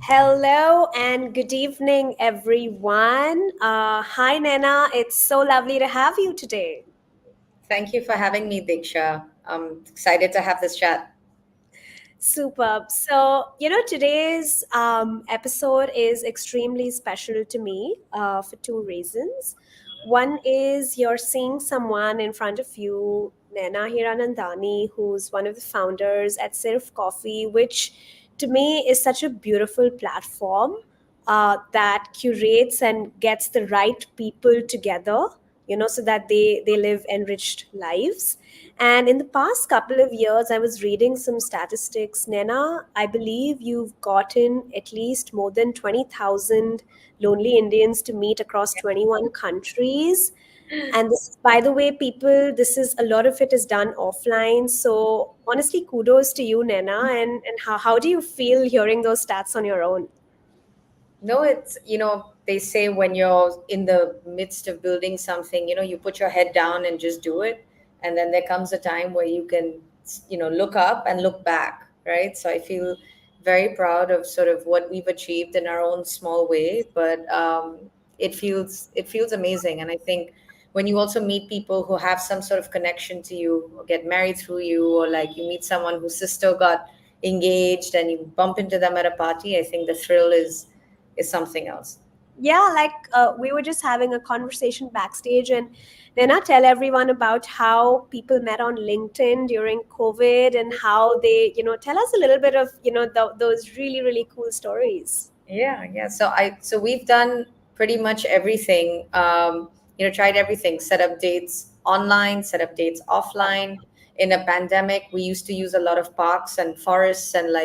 Hello and good evening, everyone. Hi, Nena. It's so lovely to have you today. Thank you for having me, Diksha. I'm excited to have this chat. Superb. So, today's episode is extremely special to me for two reasons. One is you're seeing someone in front of you, Nena Hiranandani, who's one of the founders at Sirf Coffee, which to me is such a beautiful platform that curates and gets the right people together, so that they live enriched lives. And in the past couple of years, I was reading some statistics. Nena, I believe you've gotten at least more than 20,000 lonely Indians to meet across 21 countries. And this, by the way, people, this is a lot of it is done offline. So honestly, kudos to you, Nena. And how do you feel hearing those stats on your own? No, they say when you're in the midst of building something, you put your head down and just do it. And then there comes a time where you can, look up and look back, right? So I feel very proud of sort of what we've achieved in our own small way, but it feels amazing. And I think when you also meet people who have some sort of connection to you, or get married through you, or like you meet someone whose sister got engaged and you bump into them at a party, I think the thrill is something else. Yeah, like we were just having a conversation backstage, and Nena, tell everyone about how people met on LinkedIn during COVID and how they, tell us a little bit of, those really, really cool stories. Yeah. So we've done pretty much everything. Tried everything. Set up dates online, set up dates offline. In a pandemic, we used to use a lot of parks and forests and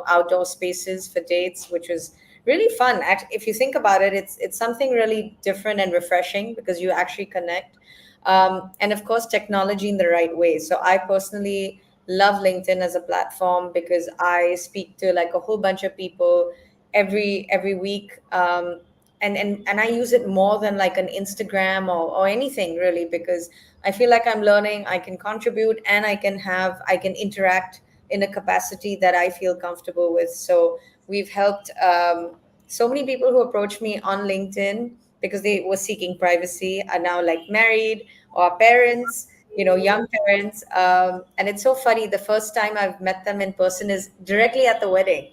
outdoor spaces for dates, which was really fun. If you think about it, it's something really different and refreshing because you actually connect. And of course, technology in the right way. So I personally love LinkedIn as a platform because I speak to like a whole bunch of people every week. And I use it more than like an Instagram or anything really, because I feel like I'm learning, I can contribute, and I can interact in a capacity that I feel comfortable with. So we've helped so many people who approached me on LinkedIn because they were seeking privacy are now like married or parents, young parents. And it's so funny, the first time I've met them in person is directly at the wedding.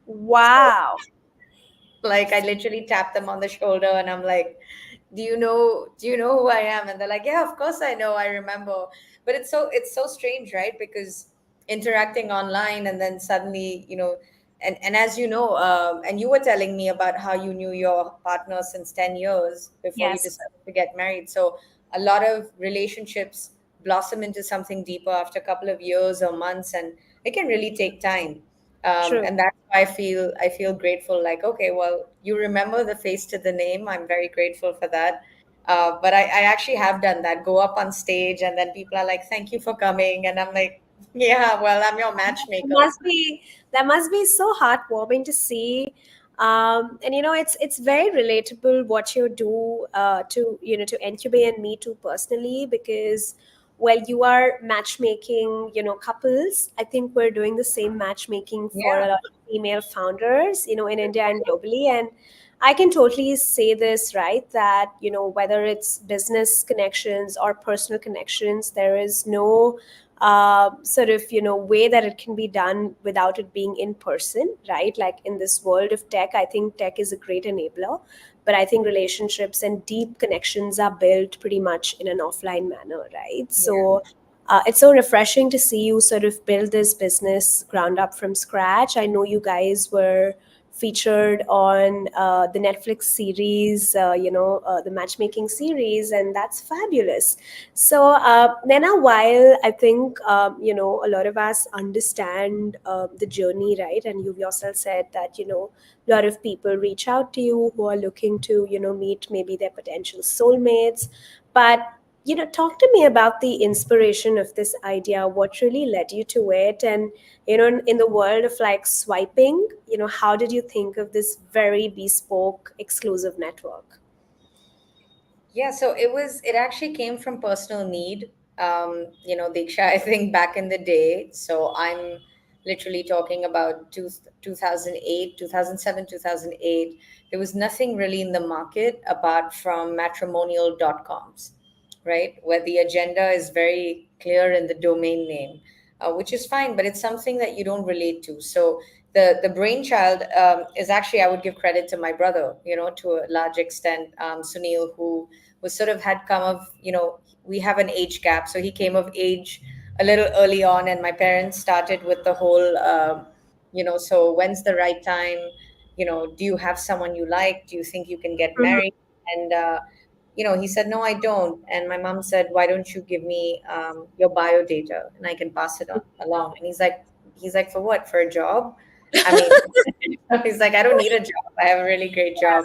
So Wow. like I literally tap them on the shoulder and I'm like, do you know who I am? And they're like, yeah, of course I know, I remember. But it's so strange, right? Because interacting online and then suddenly, and as you know, and you were telling me about how you knew your partner since 10 years before you Yes, decided to get married. So a lot of relationships blossom into something deeper after a couple of years or months, and it can really take time. true. And that's why I feel grateful. Like, okay, well, you remember the face to the name. I'm very grateful for that. But I actually have done that. Go up on stage, and then people are like, "Thank you for coming," and I'm like, "Yeah, well, I'm your That matchmaker." must be that must be so heartwarming to see. And it's very relatable what you do to incubate and me too personally, because while you are matchmaking, couples, I think we're doing the same matchmaking for a Yeah, lot of female founders, in India and globally. And I can totally say this, right? That, whether it's business connections or personal connections, there is no sort of way that it can be done without it being in person, right? Like in this world of tech, I think tech is a great enabler, but I think relationships and deep connections are built pretty much in an offline manner, right? yeah. So it's so refreshing to see you sort of build this business ground up from scratch. I know you guys were featured on the Netflix series, the matchmaking series, and that's fabulous. So, Nana, while I think, a lot of us understand the journey, right? And you yourself said that, a lot of people reach out to you who are looking to, meet maybe their potential soulmates. But, talk to me about the inspiration of this idea. What really led you to it? And, in the world of like swiping, how did you think of this very bespoke, exclusive network? Yeah, so it actually came from personal need. Diksha, I think back in the day, so I'm literally talking about 2008, 2007, 2008. There was nothing really in the market apart from matrimonial.coms, right? Where the agenda is very clear in the domain name, which is fine, but it's something that you don't relate to. So the brainchild is actually, I would give credit to my brother, to a large extent, Sunil, who was sort of had come of, we have an age gap, so he came of age a little early on, and my parents started with the whole, so when's the right time? Do you have someone you like? Do you think you can get Mhm. married? And he said, no, I don't. And my mom said, why don't you give me your bio data and I can pass it on along? And he's like, for what? For a job? I mean, he's like, I don't need a job. I have a really great job.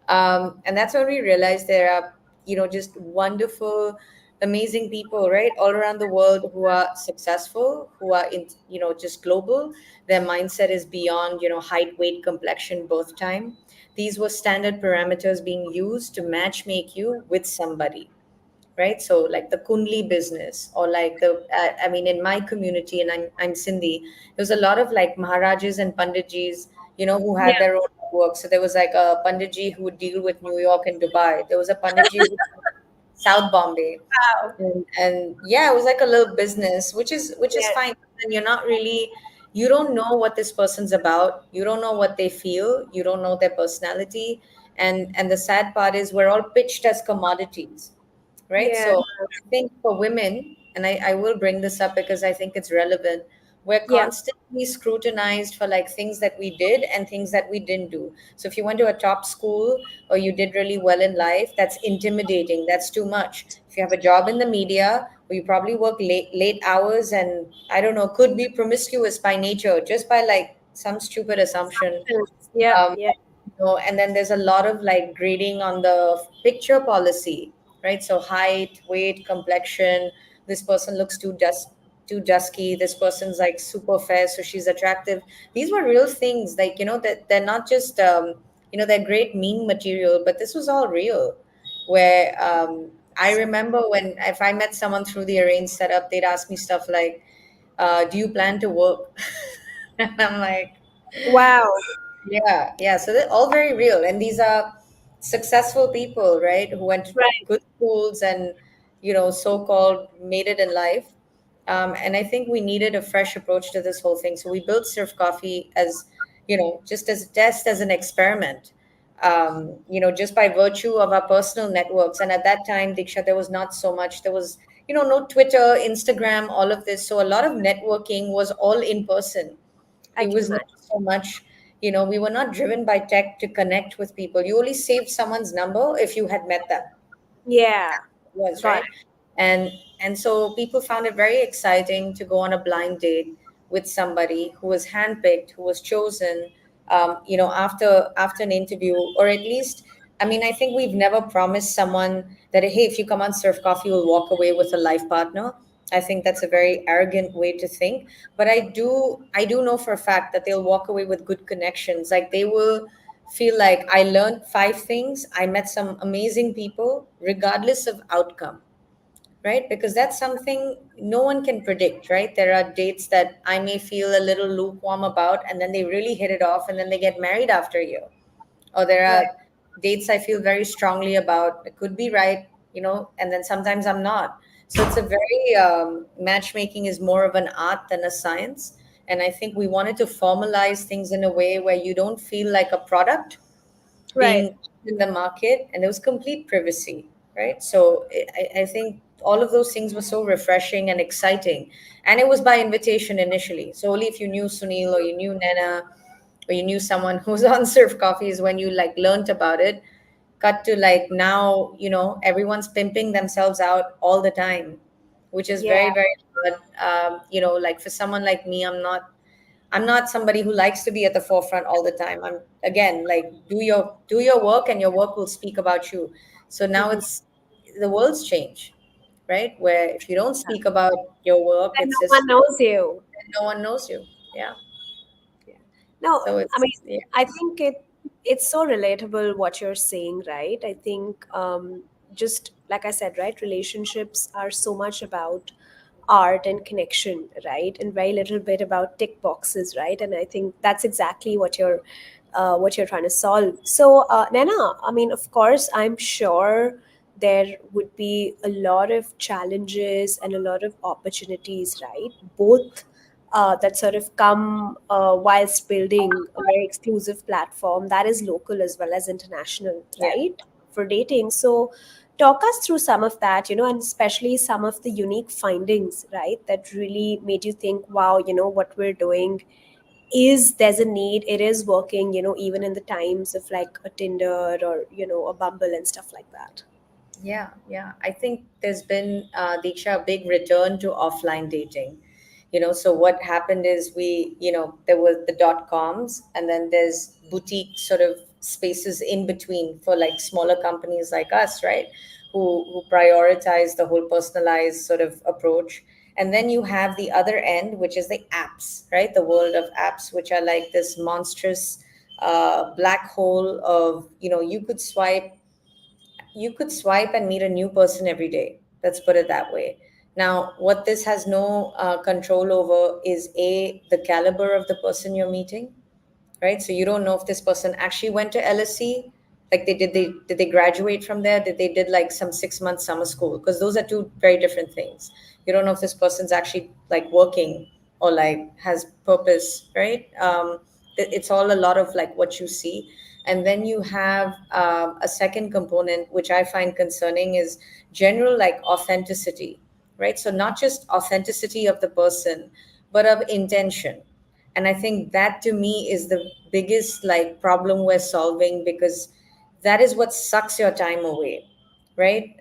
And that's when we realized there are, just wonderful, amazing people, right, all around the world who are successful, who are in, just global. Their mindset is beyond, height, weight, complexion, birth time. These were standard parameters being used to match make you with somebody, right? So like the Kundli business, or like I mean, in my community, and I'm Sindhi, there was a lot of like Maharajas and Panditjis, who Yeah. had their own work. So there was like a Panditji who would deal with New York and Dubai. There was a Panditji who South Bombay. Wow. And yeah, it was like a little business, which is Yeah. fine. And you don't know what this person's about. You don't know what they feel. You don't know their personality. And the sad part is we're all pitched as commodities, right? Yeah. So I think for women, and I will bring this up because I think it's relevant, we're Yeah. constantly scrutinized for like things that we did and things that we didn't do. So if you went to a top school or you did really well in life, that's intimidating. That's too much. If you have a job in the media, or you probably work late hours and I don't know, could be promiscuous by nature, just by like some stupid assumption. Yeah. um, Yeah. and then there's a lot of like grading on the picture policy, right? So height, weight, complexion. This person looks too dusky. This person's like super fair, so she's attractive. These were real things, like that they're not just they're great meme material, but this was all real. Where I remember when if I met someone through the arranged setup, they'd ask me stuff like, "Do you plan to work?" And I'm like, Wow. yeah, yeah. So they're all very real. And these are successful people, right? Who went to Right. good schools and, so-called made it in life. And I think we needed a fresh approach to this whole thing. So we built Surf Coffee as, just as a test, as an experiment, just by virtue of our personal networks. And at that time, Diksha, there was not so much. There was, no Twitter, Instagram, all of this. So a lot of networking was all in person. I It can was not imagine. so much, we were not driven by tech to connect with people. You only saved someone's number if you had met them, Yeah. was Got right. it. And so people found it very exciting to go on a blind date with somebody who was handpicked, who was chosen, after an interview, or at least, I mean, I think we've never promised someone that, hey, if you come on Surf Coffee, you'll walk away with a life partner. I think that's a very arrogant way to think. But I do know for a fact that they'll walk away with good connections. Like they will feel like I learned 5 things, I met some amazing people, regardless of outcome, right? Because that's something no one can predict, right? There are dates that I may feel a little lukewarm about, and then they really hit it off, and then they get married after a year. Or there Right. are dates I feel very strongly about. It could be right, and then sometimes I'm not. So it's a very matchmaking is more of an art than a science. And I think we wanted to formalize things in a way where you don't feel like a product Right. being in the market, and there was complete privacy, right? So I think all of those things were so refreshing and exciting. And it was by invitation initially, so only if you knew Sunil or you knew Nana, or you knew someone who's on Surf Coffee is when you like learned about it. Cut to like now, everyone's pimping themselves out all the time, which is Yeah. very, very hard. Like for someone like me, I'm not somebody who likes to be at the forefront all the time. I'm again like do your work and your work will speak about you. So now Mhm. it's the world's change, right? Where if you don't speak about your work, And it's no one just knows you. no one knows you. Yeah. Yeah. No, So I mean, it's yeah. I think it's so relatable what you're saying, right? I think just like I said, right, relationships are so much about art and connection, right, and very little bit about tick boxes, right? And I think that's exactly what you're trying to solve. So, Nana, I mean, of course, I'm sure there would be a lot of challenges and a lot of opportunities, right? Both that sort of come whilst building a very exclusive platform that is local as well as international, Yeah. right? For dating. So, talk us through some of that, and especially some of the unique findings, right? That really made you think, wow, what we're doing is there's a need, it is working, even in the times of like a Tinder or, a Bumble and stuff like that. Yeah, yeah. I think there's been, Diksha, a big return to offline dating. So what happened is there was the dot coms, and then there's boutique sort of spaces in between for like smaller companies like us, right? Who prioritize the whole personalized sort of approach. And then you have the other end, which is the apps, right? The world of apps, which are like this monstrous black hole of, you could swipe and meet a new person every day. Let's put it that way. Now, what this has no control over is the caliber of the person you're meeting, right? So you don't know if this person actually went to LSE, like they graduate from there, did they did like some 6 month summer school, because those are two very different things. You don't know if this person's actually like working or like has purpose, right? It's all a lot of like what you see. And then you have a second component which I find concerning is general like authenticity, right? So not just authenticity of the person, but of intention. And I think that to me is the biggest like problem we're solving, because that is what sucks your time away, right?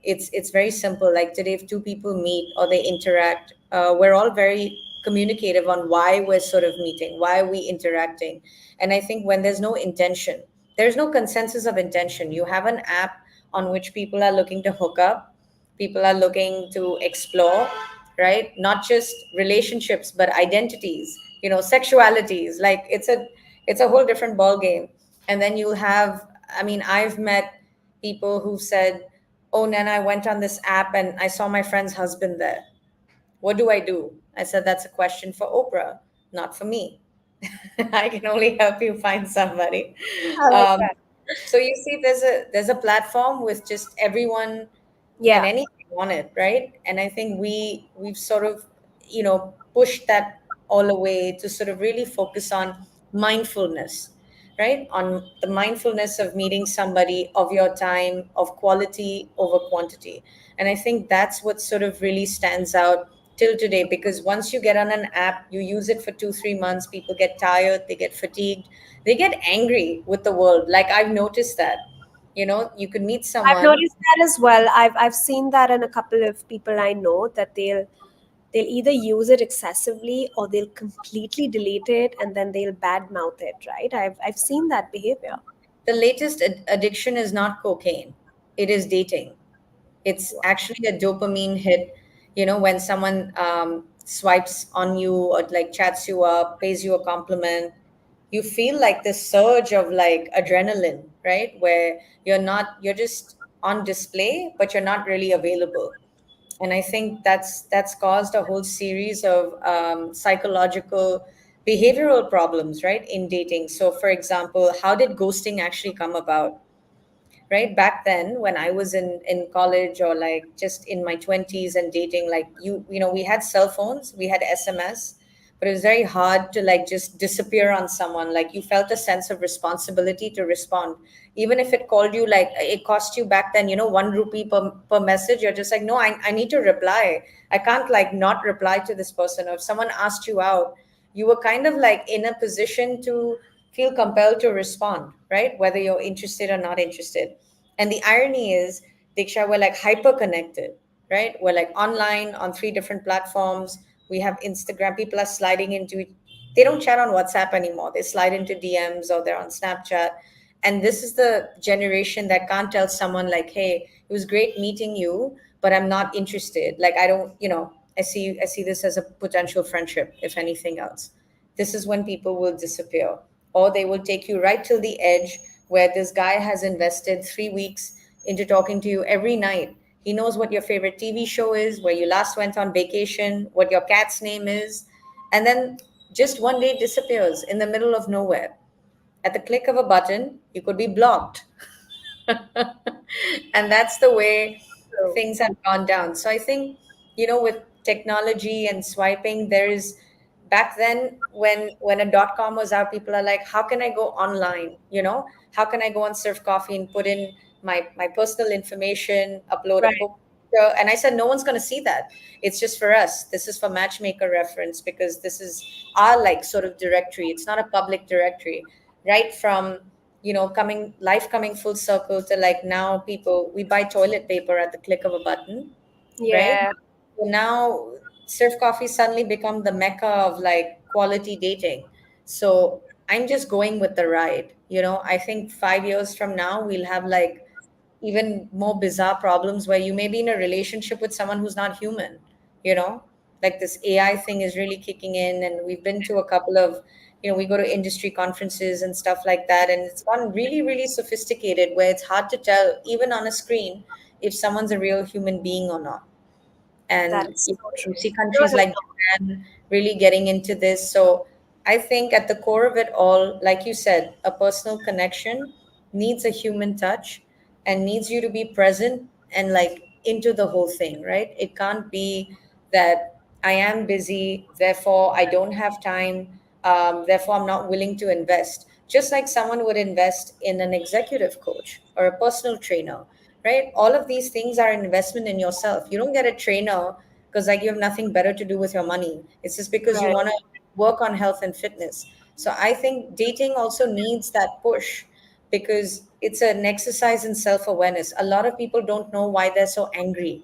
It's very simple. Like today, if two people meet or they interact, we're all very communicative on why we're sort of meeting, why are we interacting. And I think when there's no intention, there's no consensus of intention. You have an app on which people are looking to hook up, people are looking to explore, right? Not just relationships but identities, sexualities. Like it's a whole different ball game. And then you'll have, I mean, I've met people who've said, oh, Nana, I went on this app and I saw my friend's husband there. What do I do? I said, that's a question for Oprah, not for me. I can only help you find somebody. I like um, that. so you see, there's a platform with just everyone and Yeah. anything on it, right? And I think we've sort of pushed that all away to sort of really focus on mindfulness, right? On the mindfulness of meeting somebody, of your time, of quality over quantity. And I think that's what sort of really stands out till today, because once you get on an app, you use it for 2 3 months, people get tired, they get fatigued, they get angry with the world. Like I've noticed that, you could meet I've someone. noticed that as well. I've seen that in a couple of people I know, that they'll either use it excessively or they'll completely delete it and then they'll badmouth it, right? I've seen that behavior. The latest addiction is not cocaine, it is dating. It's Wow. actually a dopamine hit. When someone swipes on you or like chats you up, pays you a compliment, you feel like this surge of like adrenaline, right? Where you're just on display but you're not really available. And I think that's caused a whole series of psychological behavioral problems, right, in dating. So for example, how did ghosting actually come about? Right back then when I was in college, or like just in my 20s and dating, like we had cell phones, we had SMS, but it was very hard to like just disappear on someone. Like you felt a sense of responsibility to respond, even if it called you, like it cost you back then 1 rupee per message. You're just like, no, I need to reply. I can't like not reply to this person. Or if someone asked you out, you were kind of like in a position to feel compelled to respond, right? Whether you're interested or not interested. And the irony is, Diksha, we're like hyper connected, right? We're like online on three different platforms. We have Instagram. People are sliding into it. They don't chat on WhatsApp anymore. They slide into DMs or they're on Snapchat. And this is the generation that can't tell someone like, hey, it was great meeting you, but I'm not interested. Like I don't, I see this as a potential friendship, if anything else. This is when people will disappear, or they will take you right till the edge where this guy has invested 3 weeks into talking to you every night. He knows what your favorite TV show is, where you last went on vacation, what your cat's name is, and then just one day disappears in the middle of nowhere. At the click of a button, you could be blocked. And that's the way True. things have gone down. So I think, with technology and swiping, there is back then when a dot com was out, people are like, how can I go online? How can I go on Surf Coffee and put in my personal information, upload a Right. book? And I said, no one's going to see that. It's just for us. This is for matchmaker reference because this is our like sort of directory. It's not a public directory. Right from coming full circle to like now people we buy toilet paper at the click of a button, right? Yeah. So now Surf Coffee suddenly become the mecca of like quality dating. So I'm just going with the ride. I think 5 years from now we'll have like even more bizarre problems where you may be in a relationship with someone who's not human, you know? Like this AI thing is really kicking in, and we've been to a couple of, we go to industry conferences and stuff like that, and it's gotten really, really sophisticated where it's hard to tell, even on a screen, if someone's a real human being or not. That And is so you true. see No, countries no, like Japan really getting into this. So I think at the core of it all, like you said, a personal connection needs a human touch and needs you to be present and like into the whole thing, right? It can't be that I am busy, therefore I don't have time, therefore I'm not willing to invest. Just like someone would invest in an executive coach or a personal trainer, right? All of these things are an investment in yourself. You don't get a trainer because like you have nothing better to do with your money. It's just because you right. want to work on health and fitness. So I think dating also needs that push because it's an exercise in self-awareness. A lot of people don't know why they're so angry.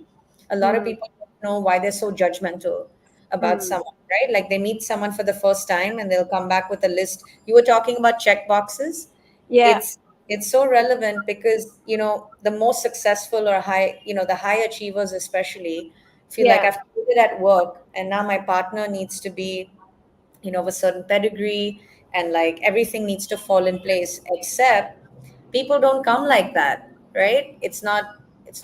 A lot of Hmm. people don't know why they're so judgmental about Hmm. someone, right? Like they meet someone for the first time and they'll come back with a list. You were talking about check boxes. Yeah. It's so relevant because the most successful or the high achievers especially feel like Yeah. I've created at work and now my partner needs to be of a certain pedigree, and like everything needs to fall in place, except people don't come like that, right? It's not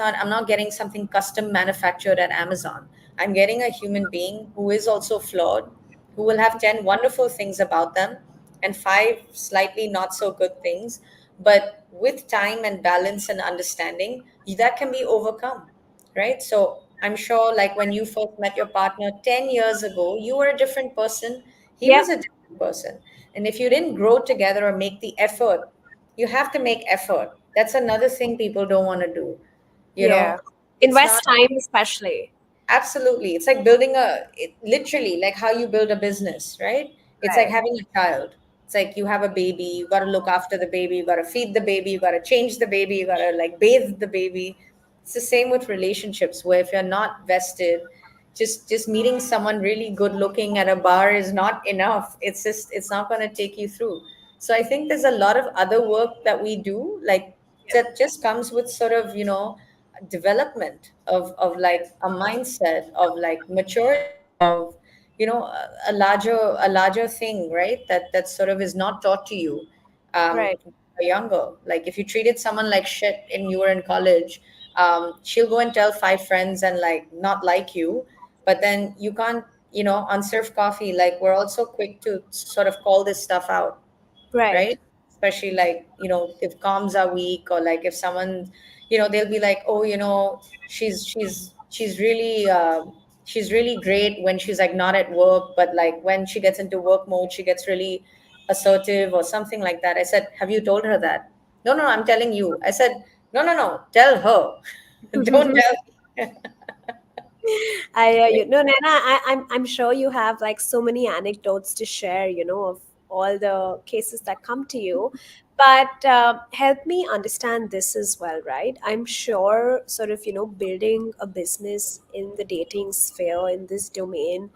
I'm not getting something custom manufactured at Amazon. I'm getting a human being who is also flawed, who will have 10 wonderful things about them and 5 slightly not so good things, but with time and balance and understanding that can be overcome, right? So I'm sure like when you first met your partner 10 years ago, you were a different person, he Yeah. was a different person. And if you didn't grow together or make the effort, you have to make effort. That's another thing people don't want to do. You Yeah. know, it's not. Invest time, especially. Absolutely. It's like building literally like how you build a business, right? It's like Right. having a child. It's like you have a baby, you got to look after the baby, you got to feed the baby, you got to change the baby, you got to like bathe the baby. It's the same with relationships where if you're not vested, just meeting someone really good looking at a bar is not enough. It's not going to take you through. So I think there's a lot of other work that we do like Yeah. that just comes with sort of, development of like a mindset of like maturity of a larger thing, right? That sort of is not taught to you Right. when you're younger. Like if you treated someone like shit and you were in college, she'll go and tell 5 friends and like not like you, but then you can't, on Surf Coffee, like we're also quick to sort of call this stuff out, Right. right? Especially like, if comms are weak or like if someone, they'll be like, oh, she's really great when she's like not at work, but like when she gets into work mode, she gets really assertive or something like that. I said, have you told her that? No, no, I'm telling you. I said, no, no, no, tell her. Don't tell me. you know, Nana, I'm sure you have like so many anecdotes to share, you know, of all the cases that come to you. But help me understand this as well, right? I'm sure, sort of, you know, building a business in the dating sphere in this domain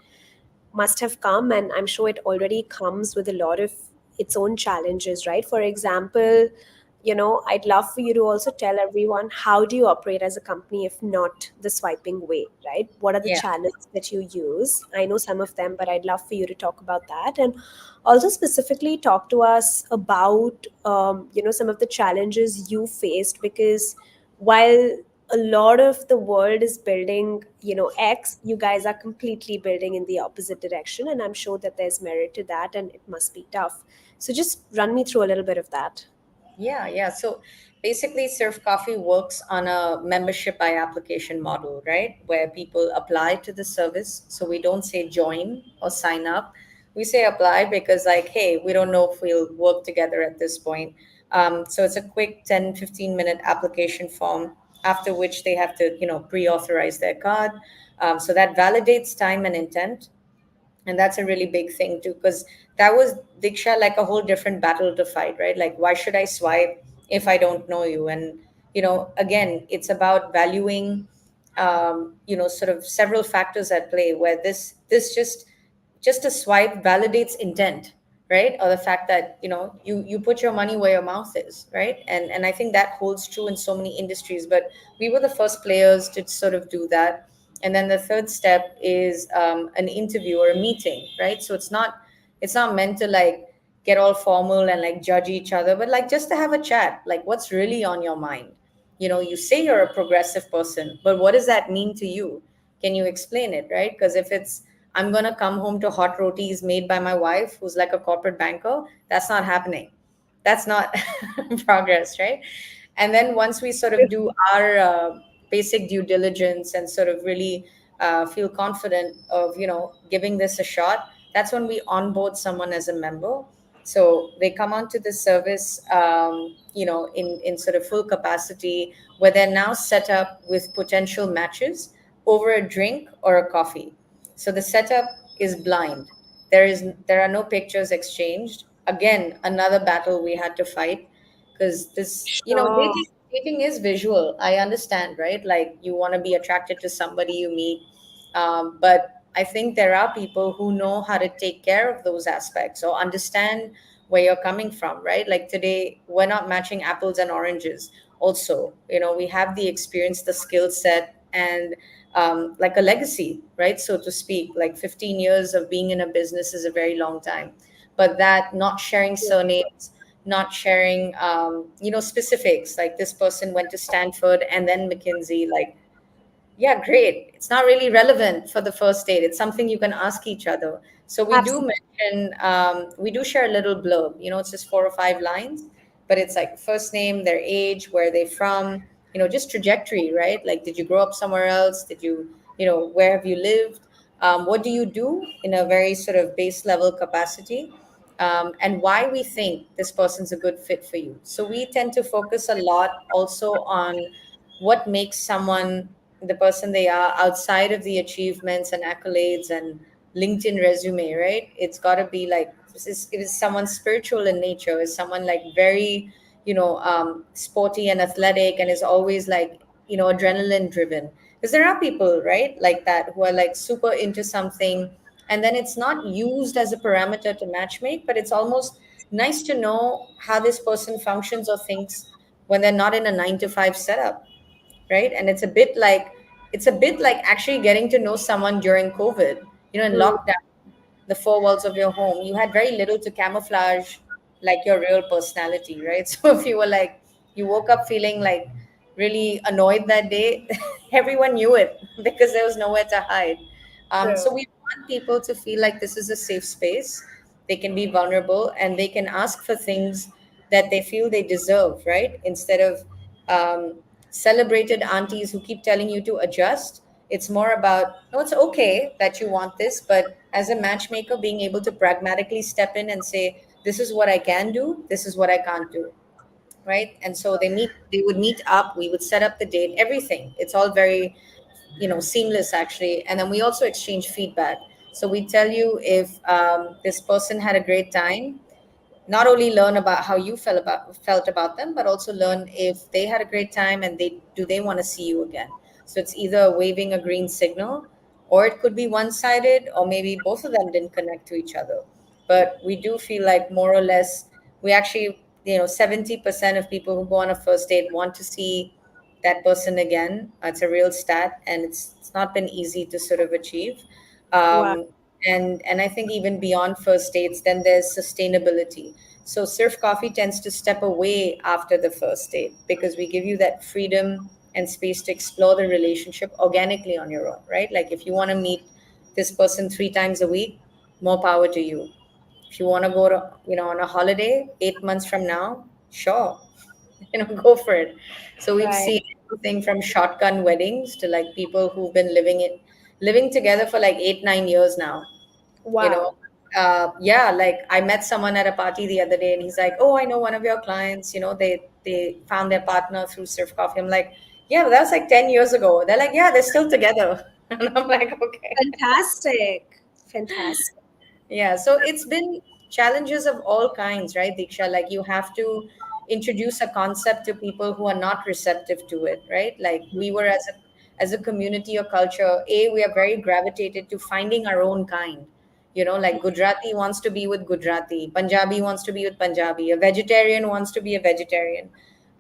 must have come, and I'm sure it already comes with a lot of its own challenges, right? For example, you know, I'd love for you to also tell everyone, how do you operate as a company if not the swiping way, right? What are the Yeah. channels that you use? I know some of them, but I'd love for you to talk about that, and also specifically talk to us about you know, some of the challenges you faced, because while a lot of the world is building, you know, X, you guys are completely building in the opposite direction, and I'm sure that there's merit to that, and it must be tough. So just run me through a little bit of that. Yeah, yeah. So basically, Surf Coffee works on a membership by application model, right? Where people apply to the service. So we don't say join or sign up. We say apply because, like, hey, we don't know if we'll work together at this point. So it's a quick 10-15 minute application form, after which they have to, pre authorize their card. So that validates time and intent, and that's a really big thing too, because that was, Diksha, like a whole different battle to fight, right? Like, why should I swipe if I don't know you? And again, it's about valuing, sort of several factors at play, where this just a swipe validates intent, right? Or the fact that you put your money where your mouth is, right? And I think that holds true in so many industries, but we were the first players to sort of do that. And then the third step is an interview or a meeting, right? So it's not meant to like get all formal and like judge each other, but like just to have a chat, like what's really on your mind. You say you're a progressive person, but what does that mean to you? Can you explain it, right? Because if it's, I'm going to come home to hot rotis made by my wife who's like a corporate banker, that's not happening. That's not progress, right? And then once we sort of do our basic due diligence and sort of really feel confident of giving this a shot, that's when we onboard someone as a member. So they come onto the service, in sort of full capacity, where they're now set up with potential matches over a drink or a coffee. So the setup is blind. There are no pictures exchanged. Again, another battle we had to fight, because this, Sure. dating is visual. I understand, right? Like you want to be attracted to somebody you meet, but I think there are people who know how to take care of those aspects or understand where you're coming from, right? Like today, we're not matching apples and oranges. Also, we have the experience, the skill set, and like a legacy, right? So to speak, like 15 years of being in a business is a very long time. But that not sharing surnames, not sharing, specifics, like this person went to Stanford and then McKinsey, like, yeah, great. It's not really relevant for the first date. It's something you can ask each other. So we do Absolutely. mention, we do share a little blurb. It's just 4 or 5 lines, but it's like first name, their age, where they're from, just trajectory, right? Like, did you grow up somewhere else? Did you, where have you lived? What do you do in a very sort of base level capacity? And why we think this person's a good fit for you. So we tend to focus a lot also on what makes someone the person they are outside of the achievements and accolades and LinkedIn resume, right? It's got to be like, is someone spiritual in nature? Is someone like very, sporty and athletic and is always like, adrenaline driven? Because there are people, right, like that who are like super into something, and then it's not used as a parameter to matchmake, but it's almost nice to know how this person functions or thinks when they're not in a 9 to 5 setup, right? And it's a bit like actually getting to know someone during COVID, in Mm, lockdown, the four walls of your home. You had very little to camouflage like your real personality, right? So if you were like, you woke up feeling like really annoyed that day, everyone knew it because there was nowhere to hide. So true. we want people to feel like this is a safe space. They can be vulnerable and they can ask for things that they feel they deserve, right? Instead of celebrated aunties who keep telling you to adjust. It's more about, no, it's okay that you want this, but as a matchmaker, being able to pragmatically step in and say, this is what I can do, this is what I can't do, right? And so they would meet up, we would set up the date, everything. It's all very seamless actually. And then we also exchange feedback. So we tell you if this person had a great time, not only learn about how you felt about them, but also learn if they had a great time and they want to see you again. So it's either waving a green signal, or it could be one-sided, or maybe both of them didn't connect to each other. But we do feel like more or less we actually, 70% of people who go on a first date want to see that person again. It's a real stat, and it's not been easy to sort of achieve. Wow. And I think even beyond first dates, then there's sustainability. So Surf Coffee tends to step away after the first date because we give you that freedom and space to explore the relationship organically on your own, right? Like if you want to meet this person 3 times a week, more power to you. If you want to go to, on a holiday 8 months from now, sure, go for it. So we've Right. seen everything from shotgun weddings to like people who've been living together for like 8 9 years now. you know Wow. yeah, like I met someone at a party the other day and he's like, oh, I know one of your clients, they found their partner through Surf Coffee. I'm like, yeah, but that was like 10 years ago. They're like, yeah, they're still together. And I'm like, okay. Fantastic. Fantastic. Yeah, so it's been challenges of all kinds, right, Diksha? Like you have to introduce a concept to people who are not receptive to it, right? Like we were as a community or culture, we are very gravitated to finding our own kind. Like Gujarati wants to be with Gujarati, Punjabi wants to be with Punjabi, a vegetarian wants to be a vegetarian.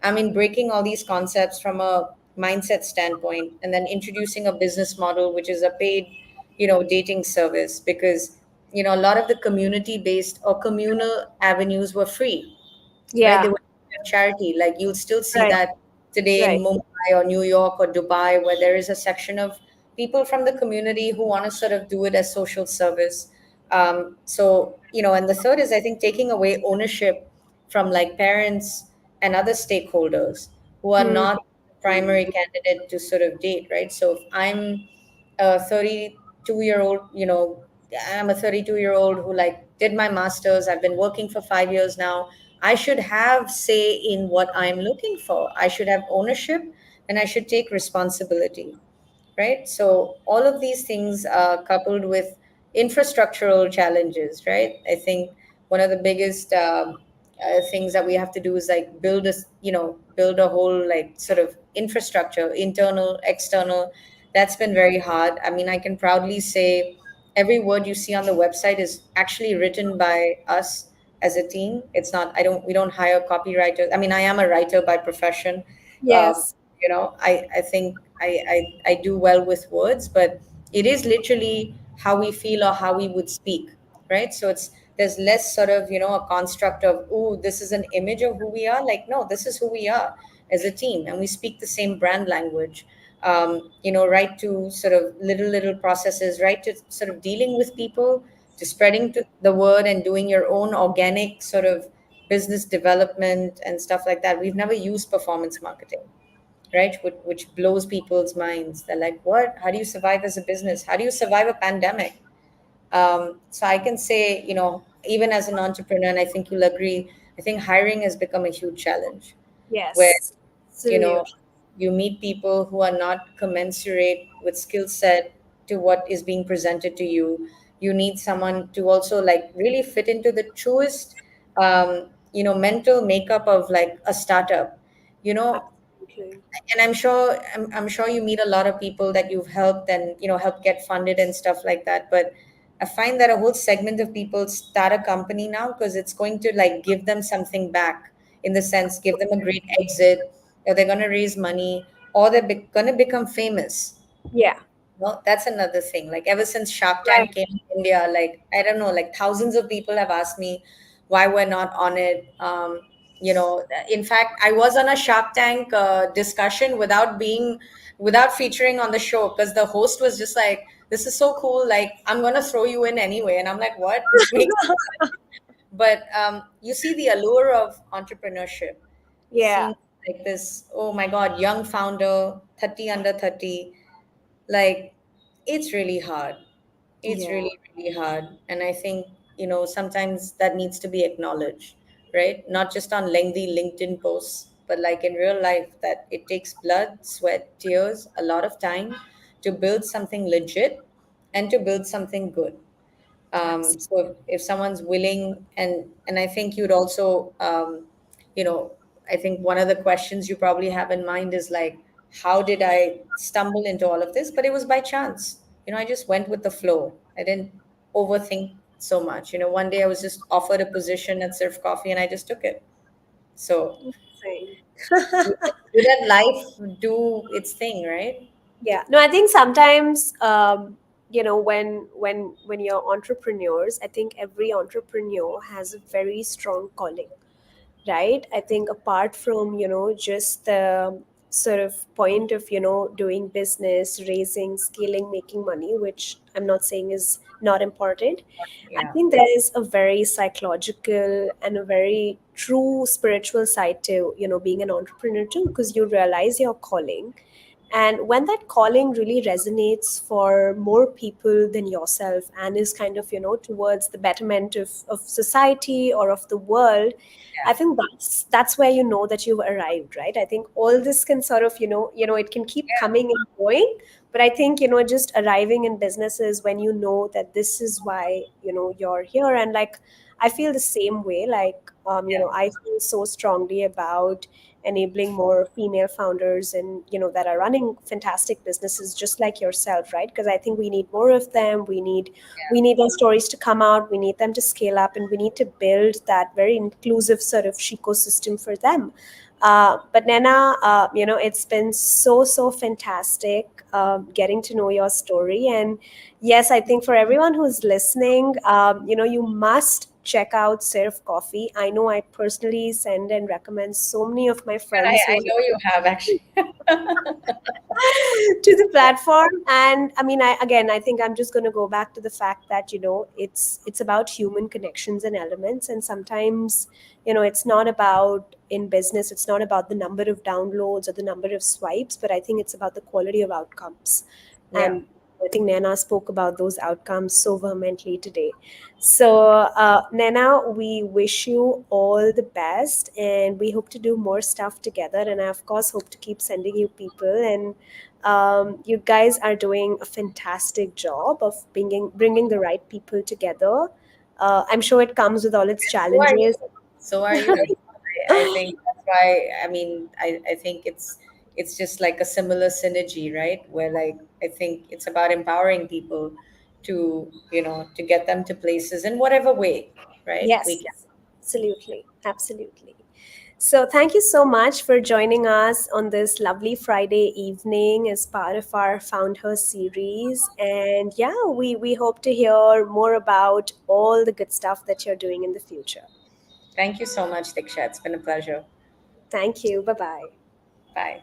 I mean, breaking all these concepts from a mindset standpoint and then introducing a business model, which is a paid, dating service, because, a lot of the community based or communal avenues were free, right? They Yeah. were charity. Like you'll still see Right. that today in Right. Mumbai or New York or Dubai, where there is a section of people from the community who want to sort of do it as social service. And the third is, I think, taking away ownership from like parents and other stakeholders who are Hmm. not the primary candidate to sort of date, right? So if a 32-year-old, I'm a 32-year-old who like did my master's, I've been working for 5 years now. I should have say in what I'm looking for. I should have ownership and I should take responsibility, right? So all of these things are coupled with infrastructural challenges, right? I think one of the biggest things that we have to do is like build a whole like sort of infrastructure, internal, external. That's been very hard. I mean, I can proudly say every word you see on the website is actually written by us as a team. It's not, we don't hire copywriters. I mean, I am a writer by profession. Um, Yes. I think I do well with words, but it is literally how we feel or how we would speak, right? So there's less sort of, a construct of, oh, this is an image of who we are. Like, no, this is who we are as a team, and we speak the same brand language. Right to sort of little processes, right to sort of dealing with people, to spreading the word and doing your own organic sort of business development and stuff like that. We've never used performance marketing, right? Which blows people's minds. They're like, what? How do you survive as a business? How do you survive a pandemic? So I can say, even as an entrepreneur, and I think you'll agree, I think hiring has become a huge challenge where, Yes. you know, Absolutely. you meet people who are not commensurate with skill set to what is being presented to you. You need someone to also like really fit into the truest, mental makeup of like a startup. You know, Absolutely. and I'm sure you meet a lot of people that you've helped and help get funded and stuff like that. But I find that a whole segment of people start a company now because it's going to like give them something back, in the sense give them a great exit, or they're going to raise money, or they're going to become famous. Yeah. No, that's another thing. Like ever since Shark Right. Tank came to India, like I don't know, like thousands of people have asked me why we're not on it. In fact, I was on a Shark Tank discussion without featuring on the show, because the host was just like, "This is so cool! Like I'm gonna throw you in anyway," and I'm like, "What?" Which makes, but you see the allure of entrepreneurship, Yeah. seeing like this. Oh my God, young founder, 30 under 30, like it's really hard. It's Yeah. really hard. And I think, sometimes that needs to be acknowledged, right? Not just on lengthy LinkedIn posts, but like in real life, that it takes blood, sweat, tears, a lot of time to build something legit and to build something good. Absolutely. So if someone's willing, and I think you'd also, you know, I think one of the questions you probably have in mind is like, how did I stumble into all of this? But it was by chance. I just went with the flow. I didn't overthink so much. One day I was just offered a position at Surf Coffee, and I just took it. So Same. you let life do its thing, right? Yeah, no, I think sometimes when you're entrepreneurs, I think every entrepreneur has a very strong calling, right? I think apart from just the sort of point of doing business, raising, scaling, making money, which I'm not saying is not important. I Yeah, think there is a very psychological and a very true spiritual side to being an entrepreneur too, because you realize your calling, and when that calling really resonates for more people than yourself and is kind of towards the betterment of society or of the world, I yeah, think that's where you know that you've arrived, right? I think all this can sort of it can keep yeah, coming and going, but I think just arriving in businesses when you know that this is why you're here. And like, I feel the same way. Like, yeah, I feel so strongly about enabling more female founders and that are running fantastic businesses just like yourself, right? Because I think we need more of them. We need their stories to come out, we need them to scale up, and we need to build that very inclusive sort of ecosystem for them. But Nana, it's been so fantastic getting to know your story. And yes, I think for everyone who's listening, you must check out Surf Coffee. I know I personally send and recommend so many of my yeah. friends I who know you have actually. to the platform. And I mean, I think I'm just going to go back to the fact that it's about human connections and elements. And sometimes it's not about, in business, it's not about the number of downloads or the number of swipes, but I think it's about the quality of outcomes. Yeah. And I think Nana spoke about those outcomes so vehemently today. So, Nana, we wish you all the best, and we hope to do more stuff together. And I, of course, hope to keep sending you people. And you guys are doing a fantastic job of bringing the right people together. I'm sure it comes with all its So are you. challenges. So are you. I think that's why. I mean, I think it's just like a similar synergy, right? Where like I think it's about empowering people to get them to places in whatever way, right? We Yes, can. absolutely, absolutely. So, thank you so much for joining us on this lovely Friday evening as part of our Found Her series. And yeah, we hope to hear more about all the good stuff that you're doing in the future. Thank you so much, Diksha. It's been a pleasure. Thank you. Bye bye. Bye.